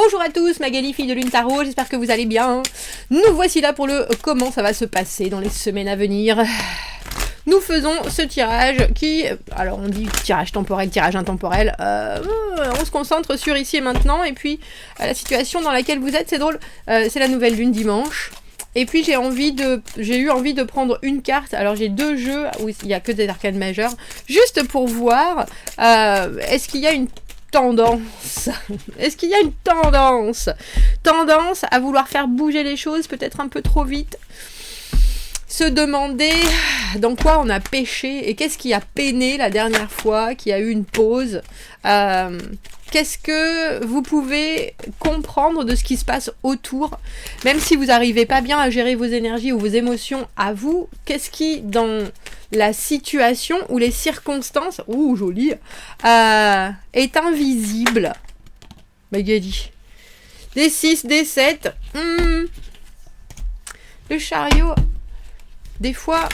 Bonjour à tous, Magali, fille de Lune Tarot, j'espère que vous allez bien. Nous voici là pour le comment ça va se passer dans les semaines à venir. Nous faisons ce tirage qui, alors on dit tirage temporel, tirage intemporel, on se concentre sur ici et maintenant, et puis la situation dans laquelle vous êtes, c'est drôle, c'est la nouvelle lune dimanche. Et puis j'ai eu envie de prendre une carte. Alors j'ai deux jeux où il n'y a que des arcanes majeures, juste pour voir est-ce qu'il y a une tendance. Est-ce qu'il y a une tendance à vouloir faire bouger les choses peut-être un peu trop vite. Se demander dans quoi on a péché et qu'est-ce qui a peiné la dernière fois, qui a eu une pause. Qu'est-ce que vous pouvez comprendre de ce qui se passe autour, même si vous n'arrivez pas bien à gérer vos énergies ou vos émotions à vous, qu'est-ce qui, dans la situation ou les circonstances, ouh joli, est invisible. Magali. Des 6, des 7. Le chariot, des fois,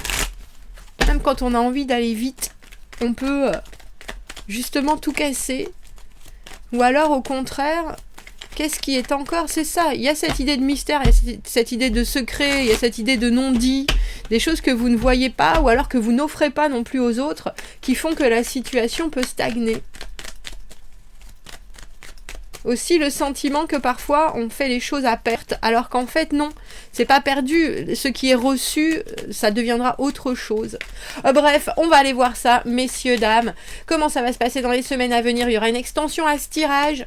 même quand on a envie d'aller vite, on peut justement tout casser. Ou alors, au contraire, qu'est-ce qui est encore? C'est ça, il y a cette idée de mystère, il y a cette idée de secret, il y a cette idée de non-dit, des choses que vous ne voyez pas, ou alors que vous n'offrez pas non plus aux autres, qui font que la situation peut stagner. Aussi le sentiment que parfois on fait les choses à perte, alors qu'en fait non, c'est pas perdu, ce qui est reçu, ça deviendra autre chose. Bref, on va aller voir ça, messieurs, dames, comment ça va se passer dans les semaines à venir. Il y aura une extension à ce tirage,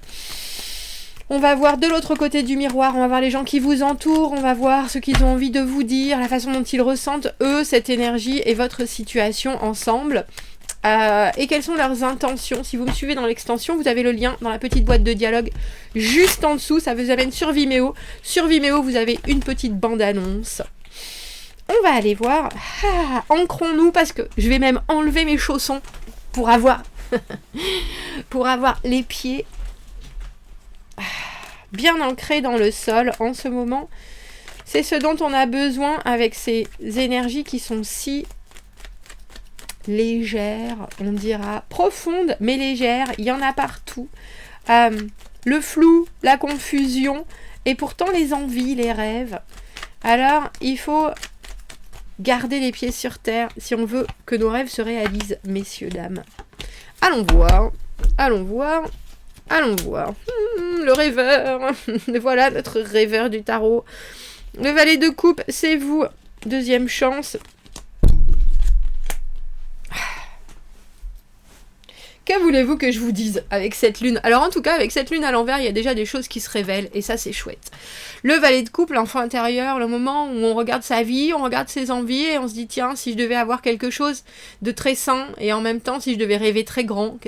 on va voir de l'autre côté du miroir, on va voir les gens qui vous entourent, on va voir ce qu'ils ont envie de vous dire, la façon dont ils ressentent, eux, cette énergie et votre situation ensemble. Et quelles sont leurs intentions. Si vous me suivez dans l'extension, vous avez le lien dans la petite boîte de dialogue juste en dessous, ça vous amène sur Vimeo. Sur Vimeo, vous avez une petite bande-annonce. On va aller voir. Ancrons-nous, parce que je vais même enlever mes chaussons pour avoir pour avoir les pieds bien ancrés dans le sol en ce moment. C'est ce dont on a besoin avec ces énergies qui sont si légère, on dira profonde mais légère, il y en a partout. Le flou, la confusion et pourtant les envies, les rêves. Alors il faut garder les pieds sur terre si on veut que nos rêves se réalisent, messieurs, dames. Allons voir, allons voir, allons voir. Le rêveur, voilà notre rêveur du tarot. Le valet de coupe, c'est vous. Deuxième chance. Que voulez-vous que je vous dise avec cette lune? Alors en tout cas, avec cette lune à l'envers, il y a déjà des choses qui se révèlent, et ça c'est chouette. Le valet de coupe, l'enfant intérieur, le moment où on regarde sa vie, on regarde ses envies, et on se dit tiens, si je devais avoir quelque chose de très sain, et en même temps, si je devais rêver très grand,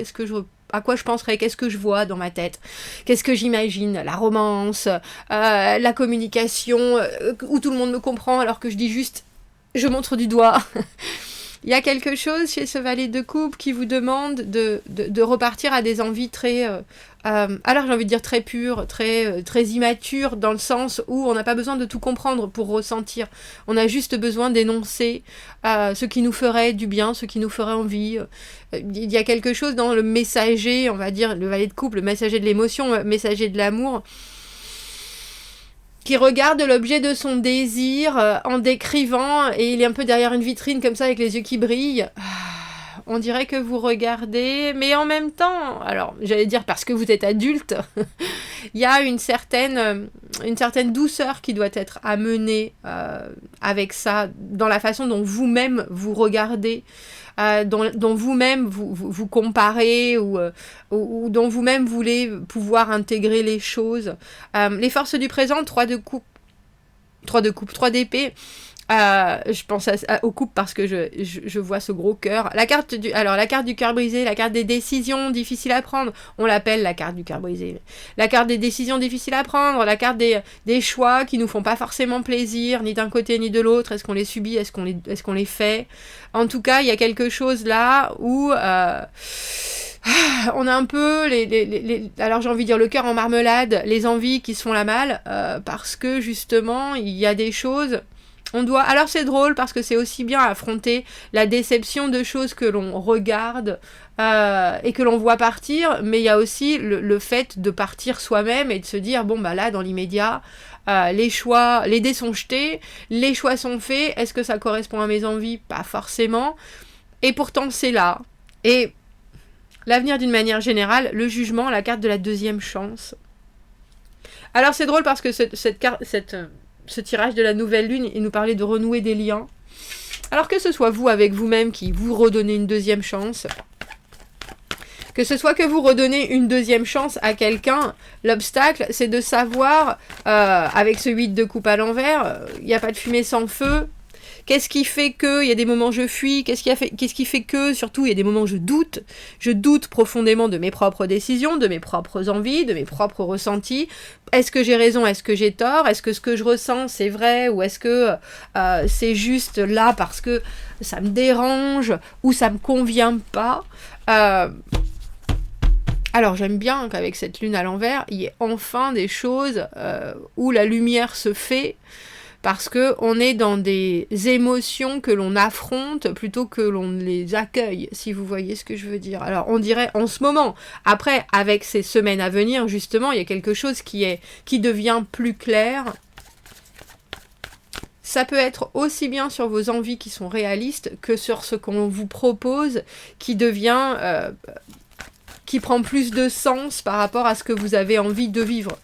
à quoi je penserais, qu'est-ce que je vois dans ma tête, qu'est-ce que j'imagine, la romance, la communication, où tout le monde me comprend alors que je dis juste, je montre du doigt. Il y a quelque chose chez ce valet de coupe qui vous demande de repartir à des envies très, alors j'ai envie de dire très pures, très immatures, dans le sens où on n'a pas besoin de tout comprendre pour ressentir. On a juste besoin d'énoncer ce qui nous ferait du bien, ce qui nous ferait envie. Il y a quelque chose dans le messager, on va dire, le valet de coupe, le messager de l'émotion, le messager de l'amour, qui regarde l'objet de son désir en décrivant, et il est un peu derrière une vitrine comme ça avec les yeux qui brillent. On dirait que vous regardez, mais en même temps, alors j'allais dire parce que vous êtes adulte, il y a une certaine douceur qui doit être amenée avec ça, dans la façon dont vous-même vous regardez, dont vous-même vous comparez ou dont vous-même voulez pouvoir intégrer les choses. Les forces du présent, 3 d'épée. Je pense aux coupes parce que je vois ce gros cœur. La carte du cœur brisé, la carte des décisions difficiles à prendre, on l'appelle la carte du cœur brisé. La carte des décisions difficiles à prendre, la carte des choix qui nous font pas forcément plaisir, ni d'un côté ni de l'autre. Est-ce qu'on les subit, est-ce qu'on les fait? En tout cas, il y a quelque chose là où on a un peu alors j'ai envie de dire le cœur en marmelade, les envies qui se font la malle, parce que justement, il y a des choses. Alors c'est drôle parce que c'est aussi bien affronter la déception de choses que l'on regarde et que l'on voit partir, mais il y a aussi le fait de partir soi-même et de se dire, bon bah là, dans l'immédiat, les dés sont jetés, les choix sont faits, est-ce que ça correspond à mes envies? Pas forcément, et pourtant c'est là. Et l'avenir d'une manière générale, le jugement, la carte de la deuxième chance. Alors c'est drôle parce que ce tirage de la nouvelle lune, il nous parlait de renouer des liens. Alors que ce soit vous avec vous-même qui vous redonnez une deuxième chance, que ce soit que vous redonnez une deuxième chance à quelqu'un, l'obstacle, c'est de savoir, avec ce 8 de coupe à l'envers, il n'y a pas de fumée sans feu. Qu'est-ce qui fait que, il y a des moments où je fuis, qu'est-ce qui fait que, surtout, il y a des moments où je doute profondément de mes propres décisions, de mes propres envies, de mes propres ressentis. Est-ce que j'ai raison, est-ce que j'ai tort, est-ce que ce que je ressens c'est vrai, ou est-ce que c'est juste là parce que ça me dérange, ou ça me convient pas. Alors j'aime bien qu'avec cette lune à l'envers, il y ait enfin des choses où la lumière se fait, parce que on est dans des émotions que l'on affronte plutôt que l'on les accueille, si vous voyez ce que je veux dire. Alors on dirait en ce moment, après avec ces semaines à venir, justement, il y a quelque chose qui devient plus clair. Ça peut être aussi bien sur vos envies qui sont réalistes que sur ce qu'on vous propose qui devient... qui prend plus de sens par rapport à ce que vous avez envie de vivre.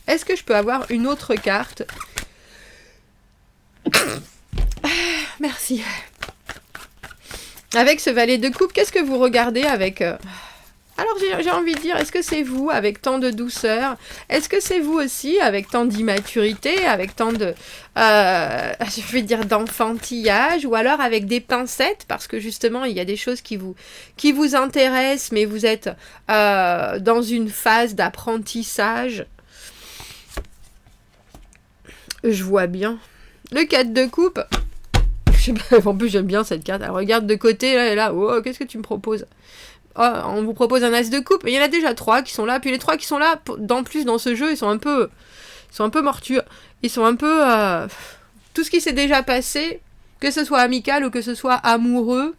Est-ce que je peux avoir une autre carte? Merci. Avec ce valet de coupe, qu'est-ce que vous regardez avec... Alors j'ai envie de dire, est-ce que c'est vous avec tant de douceur? Est-ce que c'est vous aussi avec tant d'immaturité, avec tant de... je vais dire d'enfantillage, ou alors avec des pincettes, parce que justement il y a des choses qui vous intéressent, mais vous êtes dans une phase d'apprentissage. Je vois bien. Le 4 de coupe. Je sais pas, en plus j'aime bien cette carte. Elle regarde de côté, là, et là, oh, qu'est-ce que tu me proposes? Oh, on vous propose un as de coupe. Il y en a déjà 3 qui sont là. Puis les 3 qui sont là, dans ce jeu, ils sont un peu mortus. Ils sont un peu... tout ce qui s'est déjà passé, que ce soit amical ou que ce soit amoureux,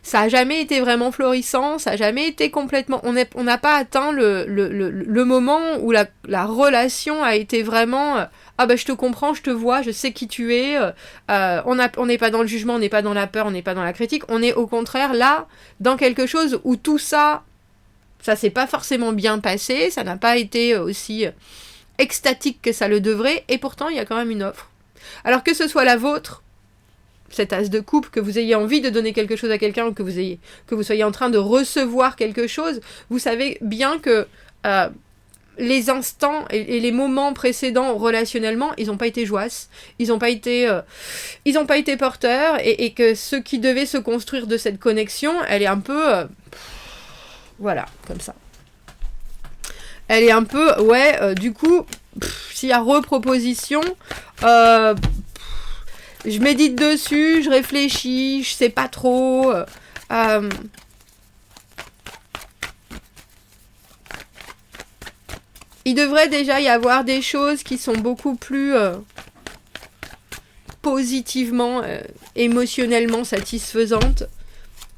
ça n'a jamais été vraiment florissant. Ça n'a jamais été complètement... On n'a pas atteint le moment où la relation a été vraiment... ah bah je te comprends, je te vois, je sais qui tu es, on n'est pas dans le jugement, on n'est pas dans la peur, on n'est pas dans la critique, on est au contraire là, dans quelque chose où tout ça s'est pas forcément bien passé, ça n'a pas été aussi extatique que ça le devrait, et pourtant il y a quand même une offre. Alors que ce soit la vôtre, cet as de coupe, que vous ayez envie de donner quelque chose à quelqu'un, ou que vous soyez en train de recevoir quelque chose, vous savez bien que... les instants et les moments précédents relationnellement, ils n'ont pas été joyeux, ils n'ont pas été porteurs, et que ce qui devait se construire de cette connexion, elle est un peu... voilà, comme ça. Elle est un peu... du coup, s'il y a reproposition, je médite dessus, je réfléchis, je sais pas trop... il devrait déjà y avoir des choses qui sont beaucoup plus positivement, émotionnellement satisfaisantes.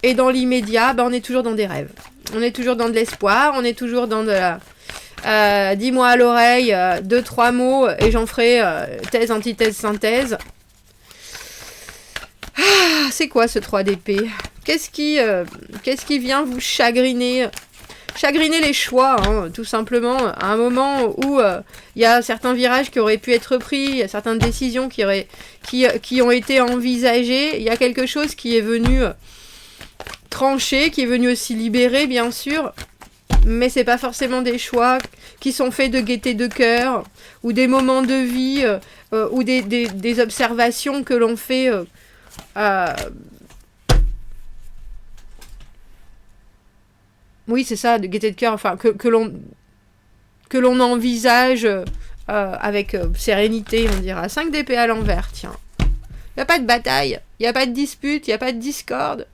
Et dans l'immédiat, on est toujours dans des rêves. On est toujours dans de l'espoir, on est toujours dans de la... dis-moi à l'oreille 2-3 mots et j'en ferai thèse, antithèse, synthèse. Ah, c'est quoi ce 3 d'épée? Qu'est-ce qui vient vous chagriner les choix, hein, tout simplement, à un moment où il y a certains virages qui auraient pu être pris, il y a certaines décisions qui ont été envisagées, il y a quelque chose qui est venu trancher, qui est venu aussi libérer, bien sûr, mais c'est pas forcément des choix qui sont faits de gaieté de cœur, ou des moments de vie, ou des observations que l'on fait... oui, c'est ça, de gaieté de cœur, enfin, que l'on envisage avec sérénité, on dira. 5 d'épée à l'envers, tiens. Il n'y a pas de bataille, il n'y a pas de dispute, il n'y a pas de discorde.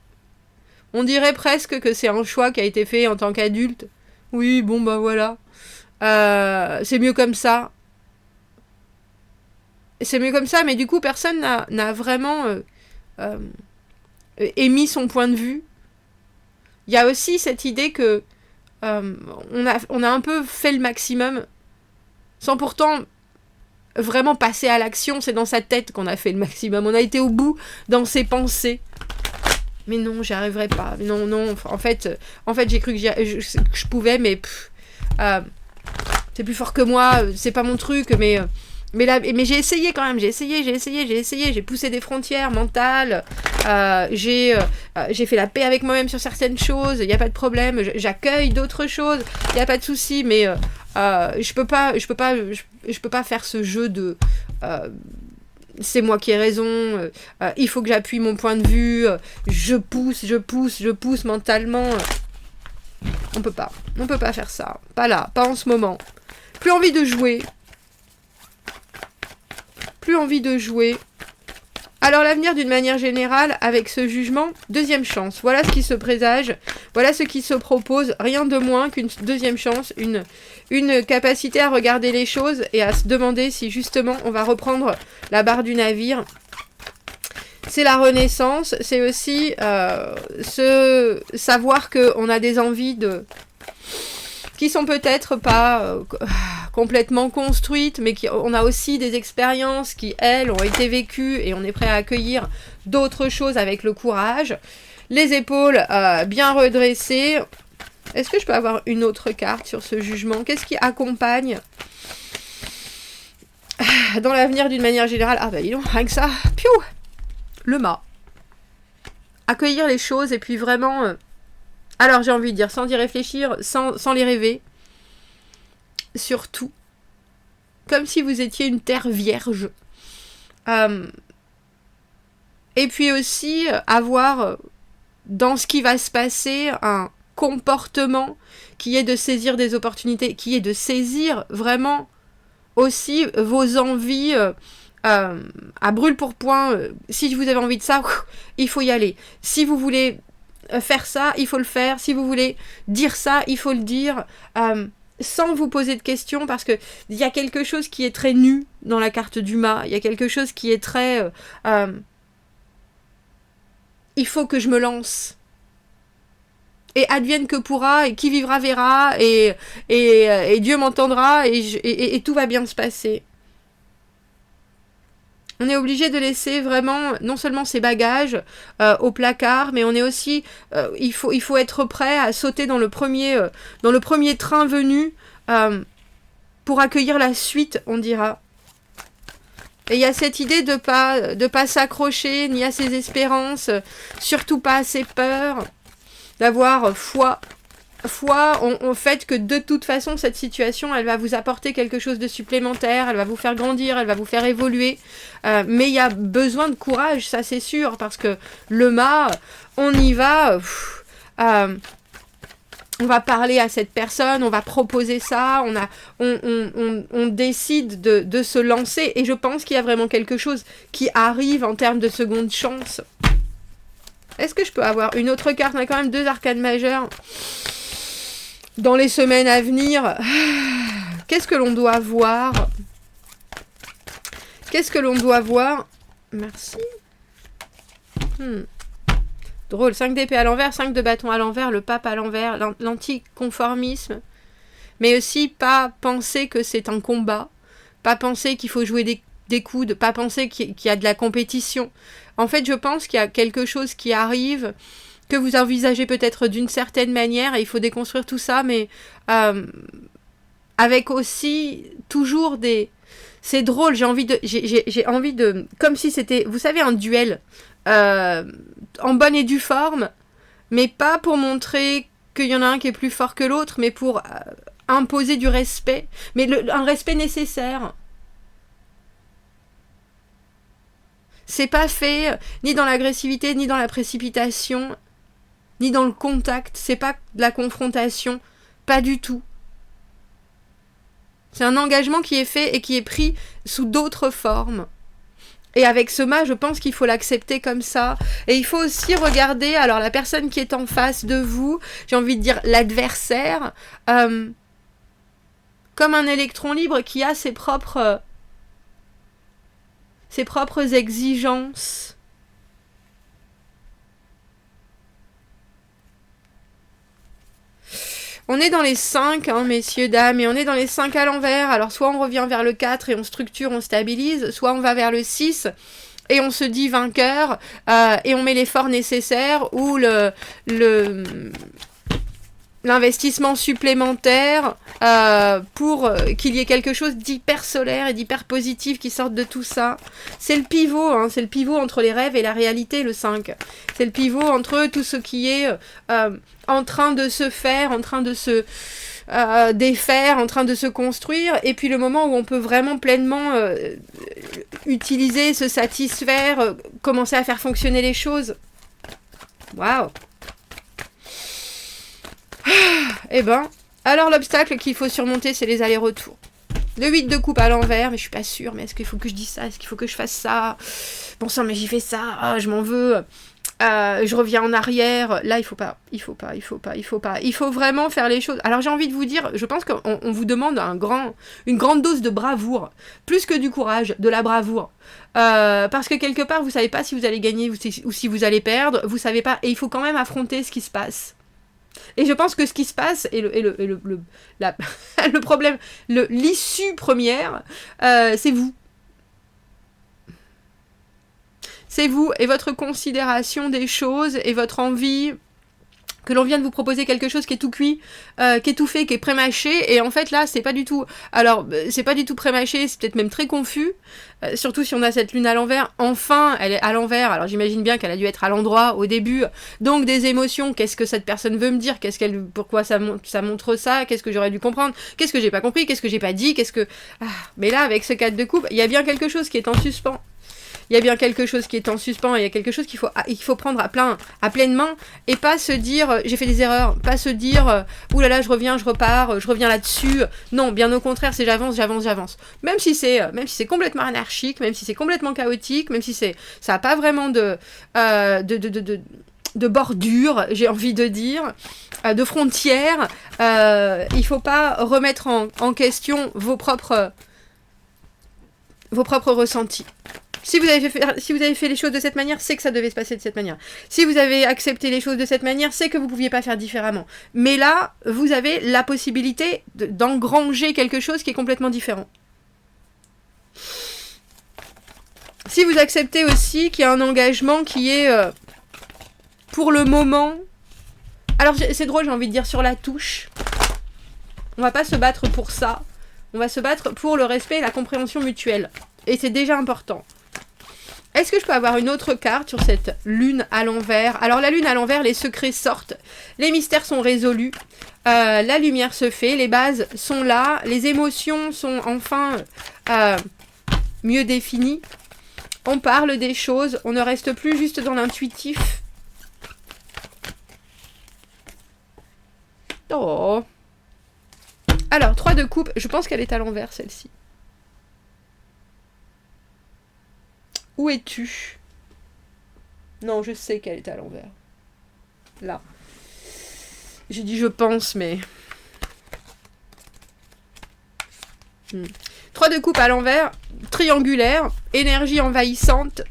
On dirait presque que c'est un choix qui a été fait en tant qu'adulte. Oui, bon, bah voilà. C'est mieux comme ça. C'est mieux comme ça, mais du coup, personne n'a vraiment émis son point de vue. il y a aussi cette idée que on a un peu fait le maximum sans pourtant vraiment passer à l'action. C'est dans sa tête qu'on a fait le maximum. On a été au bout dans ses pensées. Mais non, j'y arriverai pas. Non, non. En fait j'ai cru que je pouvais, mais c'est plus fort que moi. C'est pas mon truc, mais j'ai essayé quand même. J'ai essayé. J'ai poussé des frontières mentales. J'ai fait la paix avec moi-même sur certaines choses. Il y a pas de problème. J'accueille d'autres choses. Il y a pas de souci. Mais je peux pas faire ce jeu de c'est moi qui ai raison, il faut que j'appuie mon point de vue, je pousse mentalement. On peut pas faire ça. Pas là, pas en ce moment. Plus envie de jouer. Alors l'avenir d'une manière générale, avec ce jugement, deuxième chance. Voilà ce qui se présage, voilà ce qui se propose, rien de moins qu'une deuxième chance, une capacité à regarder les choses et à se demander si justement on va reprendre la barre du navire. C'est la renaissance, c'est aussi savoir qu'on a des envies qui sont peut-être pas complètement construites, mais on a aussi des expériences qui, elles, ont été vécues et on est prêt à accueillir d'autres choses avec le courage. Les épaules bien redressées. Est-ce que je peux avoir une autre carte sur ce jugement? Qu'est-ce qui accompagne dans l'avenir d'une manière générale? Ah bah dis donc, rien que ça. Piou! Le mât. Accueillir les choses et puis vraiment... alors j'ai envie de dire, sans y réfléchir, sans les rêver. Surtout. Comme si vous étiez une terre vierge. Et puis aussi avoir dans ce qui va se passer un comportement qui est de saisir des opportunités, qui est de saisir vraiment aussi vos envies à brûle-pourpoint. Si vous avez envie de ça, il faut y aller. Si vous voulez faire ça, il faut le faire. Si vous voulez dire ça, il faut le dire. Sans vous poser de questions, parce que il y a quelque chose qui est très nu dans la carte du mât. Il y a quelque chose qui est très... il faut que je me lance. Et advienne que pourra, et qui vivra verra, et Dieu m'entendra, et tout va bien se passer. On est obligé de laisser vraiment, non seulement ses bagages au placard, mais on est aussi, il faut être prêt à sauter dans le premier train venu pour accueillir la suite, on dira. Et il y a cette idée de pas s'accrocher ni à ses espérances, surtout pas à ses peurs, d'avoir foi au fait que de toute façon cette situation elle va vous apporter quelque chose de supplémentaire, elle va vous faire grandir, elle va vous faire évoluer, mais il y a besoin de courage, ça c'est sûr, parce que le mât, on y va, on va parler à cette personne, on va proposer ça, on décide de se lancer, et je pense qu'il y a vraiment quelque chose qui arrive en termes de seconde chance. Est-ce que je peux avoir une autre carte? On a quand même 2 arcanes majeures dans les semaines à venir. Qu'est-ce que l'on doit voir? Merci. Drôle, 5 d'épée à l'envers, 5 de bâton à l'envers, le pape à l'envers, l'anticonformisme. Mais aussi pas penser que c'est un combat, pas penser qu'il faut jouer des coudes, pas penser qu'il y a de la compétition. En fait, je pense qu'il y a quelque chose qui arrive, que vous envisagez peut-être d'une certaine manière, et il faut déconstruire tout ça, mais avec aussi toujours des... C'est drôle, j'ai envie de... Comme si c'était, vous savez, un duel en bonne et due forme, mais pas pour montrer qu'il y en a un qui est plus fort que l'autre, mais pour imposer du respect, mais un respect nécessaire. C'est pas fait ni dans l'agressivité, ni dans la précipitation, ni dans le contact. C'est pas de la confrontation, pas du tout. C'est un engagement qui est fait et qui est pris sous d'autres formes. Et avec ce mât, je pense qu'il faut l'accepter comme ça. Et il faut aussi regarder, alors la personne qui est en face de vous, j'ai envie de dire l'adversaire, comme un électron libre qui a ses propres exigences. On est dans les 5, hein, messieurs, dames, et on est dans les 5 à l'envers. Alors, soit on revient vers le 4 et on structure, on stabilise, soit on va vers le 6 et on se dit vainqueur, et on met l'effort nécessaire ou l'investissement supplémentaire pour qu'il y ait quelque chose d'hyper solaire et d'hyper positif qui sorte de tout ça. C'est le pivot, hein, c'est le pivot entre les rêves et la réalité, le 5. C'est le pivot entre tout ce qui est en train de se faire, en train de se défaire, en train de se construire, et puis le moment où on peut vraiment pleinement utiliser, se satisfaire, commencer à faire fonctionner les choses. Waouh! Eh ben, alors l'obstacle qu'il faut surmonter, c'est les allers-retours. Le 8 de coupe à l'envers, mais je suis pas sûre, mais est-ce qu'il faut que je dise ça? Est-ce qu'il faut que je fasse ça? Bon sang, mais j'y fais ça, je m'en veux. Je reviens en arrière. Là, il faut pas. Il faut vraiment faire les choses. Alors j'ai envie de vous dire, je pense qu'on vous demande une grande dose de bravoure. Plus que du courage, de la bravoure. Parce que quelque part, vous savez pas si vous allez gagner ou si vous allez perdre. Vous savez pas. Et il faut quand même affronter ce qui se passe. Et je pense que ce qui se passe, et le problème, l'issue première, c'est vous. C'est vous et votre considération des choses et votre envie que l'on vient de vous proposer quelque chose qui est tout cuit, qui est tout fait, qui est pré-mâché, et en fait là c'est pas du tout, alors c'est pas du tout pré-mâché, c'est peut-être même très confus, surtout si on a cette lune à l'envers. Enfin elle est à l'envers, alors j'imagine bien qu'elle a dû être à l'endroit au début, donc des émotions, qu'est-ce que cette personne veut me dire, pourquoi ça montre ça, qu'est-ce que j'aurais dû comprendre, qu'est-ce que j'ai pas compris, qu'est-ce que j'ai pas dit, mais là avec ce 4 de coupe, il y a bien quelque chose qui est en suspens. Il y a bien quelque chose qui est en suspens, il y a quelque chose qu'il faut prendre à pleine main, et pas se dire j'ai fait des erreurs, pas se dire oulala je reviens, je repars, je reviens là-dessus. Non, bien au contraire, c'est j'avance. Même si c'est complètement anarchique, même si c'est complètement chaotique, même si ça n'a pas vraiment de bordure, j'ai envie de dire, de frontières, il faut pas remettre en question vos propres ressentis. Si vous avez fait les choses de cette manière, c'est que ça devait se passer de cette manière. Si vous avez accepté les choses de cette manière, c'est que vous ne pouviez pas faire différemment. Mais là, vous avez la possibilité d'engranger quelque chose qui est complètement différent. Si vous acceptez aussi qu'il y a un engagement qui est, pour le moment... Alors, c'est drôle, j'ai envie de dire sur la touche. On va pas se battre pour ça. On va se battre pour le respect et la compréhension mutuelle. Et c'est déjà important. Est-ce que je peux avoir une autre carte sur cette lune à l'envers? Alors la lune à l'envers, les secrets sortent, les mystères sont résolus, la lumière se fait, les bases sont là, les émotions sont enfin mieux définies. On parle des choses, on ne reste plus juste dans l'intuitif. Oh. Alors, 3 de coupe, je pense qu'elle est à l'envers celle-ci. Où es-tu? Non, je sais qu'elle est à l'envers. Là. J'ai dit je pense, mais... 3 de coupe à l'envers, triangulaire, énergie envahissante.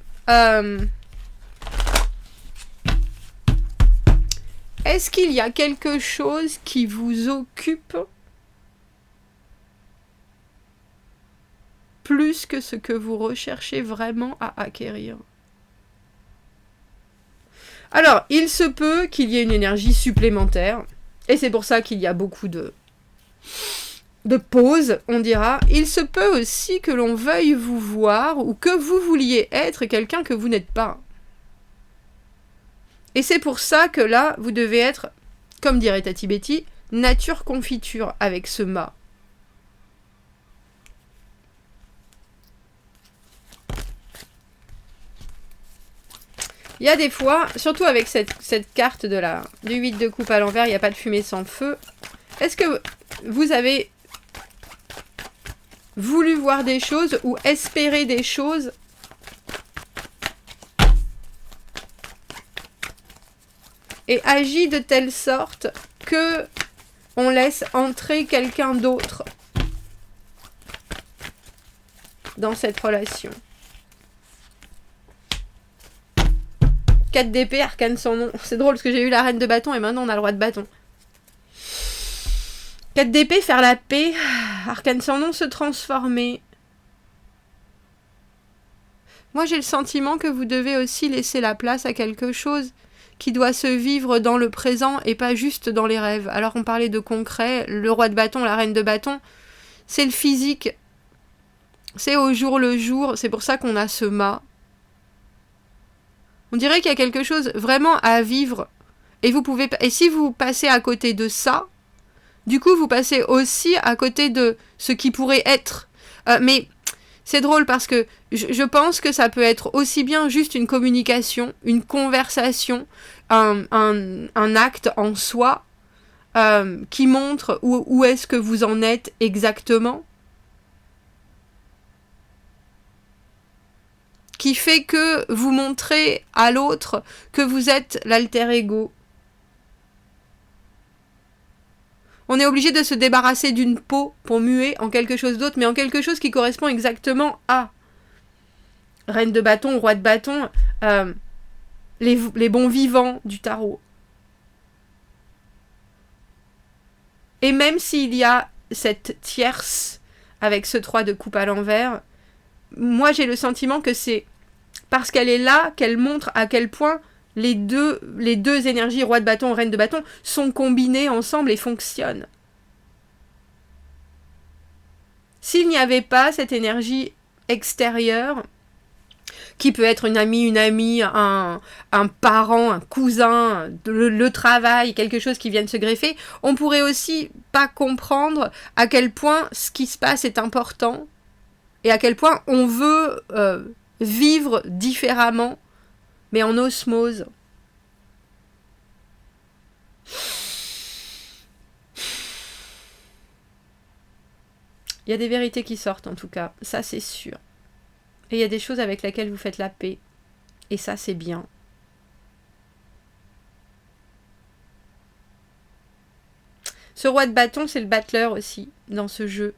Est-ce qu'il y a quelque chose qui vous occupe plus que ce que vous recherchez vraiment à acquérir? Alors, il se peut qu'il y ait une énergie supplémentaire, et c'est pour ça qu'il y a beaucoup de pauses, on dira. Il se peut aussi que l'on veuille vous voir, ou que vous vouliez être quelqu'un que vous n'êtes pas. Et c'est pour ça que là, vous devez être, comme dirait Tati Betty, nature confiture avec ce mât. Il y a des fois, surtout avec cette carte du 8 de coupe à l'envers, il n'y a pas de fumée sans feu. Est-ce que vous avez voulu voir des choses ou espérer des choses et agi de telle sorte que on laisse entrer quelqu'un d'autre dans cette relation? 4 d'épée, arcane sans nom. C'est drôle parce que j'ai eu la reine de bâton et maintenant on a le roi de bâton. 4 d'épée, faire la paix. Arcane sans nom, se transformer. Moi, j'ai le sentiment que vous devez aussi laisser la place à quelque chose qui doit se vivre dans le présent et pas juste dans les rêves. Alors, on parlait de concret, le roi de bâton, la reine de bâton, c'est le physique. C'est au jour le jour, c'est pour ça qu'on a ce mât. On dirait qu'il y a quelque chose vraiment à vivre. Et si vous passez à côté de ça, du coup, vous passez aussi à côté de ce qui pourrait être. Mais c'est drôle parce que je pense que ça peut être aussi bien juste une communication, une conversation, un acte en soi qui montre où est-ce que vous en êtes exactement. Qui fait que vous montrez à l'autre que vous êtes l'alter ego. On est obligé de se débarrasser d'une peau pour muer en quelque chose d'autre, mais en quelque chose qui correspond exactement à reine de bâton, roi de bâton, les bons vivants du tarot. Et même s'il y a cette tierce avec ce 3 de coupe à l'envers, moi j'ai le sentiment que c'est parce qu'elle est là qu'elle montre à quel point les deux énergies, roi de bâton, reine de bâton, sont combinées ensemble et fonctionnent. S'il n'y avait pas cette énergie extérieure, qui peut être une amie, un parent, un cousin, le travail, quelque chose qui vient de se greffer, on pourrait aussi pas comprendre à quel point ce qui se passe est important et à quel point on veut vivre différemment, mais en osmose. Il y a des vérités qui sortent en tout cas, ça c'est sûr. Et il y a des choses avec lesquelles vous faites la paix. Et ça c'est bien. Ce roi de bâton, c'est le battleur aussi, dans ce jeu.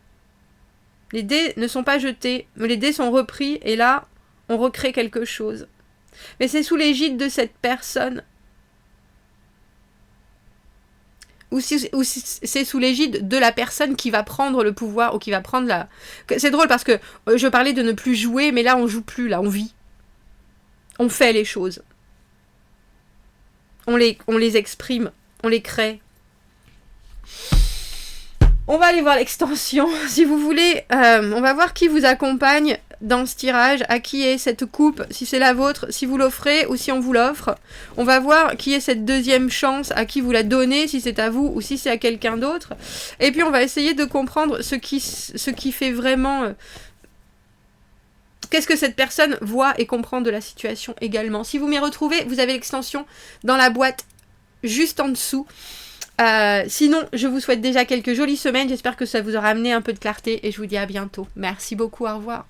Les dés ne sont pas jetés, mais les dés sont repris, et là, on recrée quelque chose. Mais c'est sous l'égide de cette personne. Ou c'est sous l'égide de la personne qui va prendre le pouvoir, ou qui va prendre la... C'est drôle parce que je parlais de ne plus jouer, mais là on joue plus, là on vit. On fait les choses. On les exprime, on les crée. On va aller voir l'extension, si vous voulez. On va voir qui vous accompagne dans ce tirage, à qui est cette coupe, si c'est la vôtre, si vous l'offrez ou si on vous l'offre. On va voir qui est cette deuxième chance, à qui vous la donnez, si c'est à vous ou si c'est à quelqu'un d'autre. Et puis on va essayer de comprendre ce qui fait vraiment... Qu'est-ce que cette personne voit et comprend de la situation également. Si vous m'y retrouvez, vous avez l'extension dans la boîte juste en dessous. Sinon, je vous souhaite déjà quelques jolies semaines. J'espère que ça vous aura amené un peu de clarté et je vous dis à bientôt. Merci beaucoup, au revoir.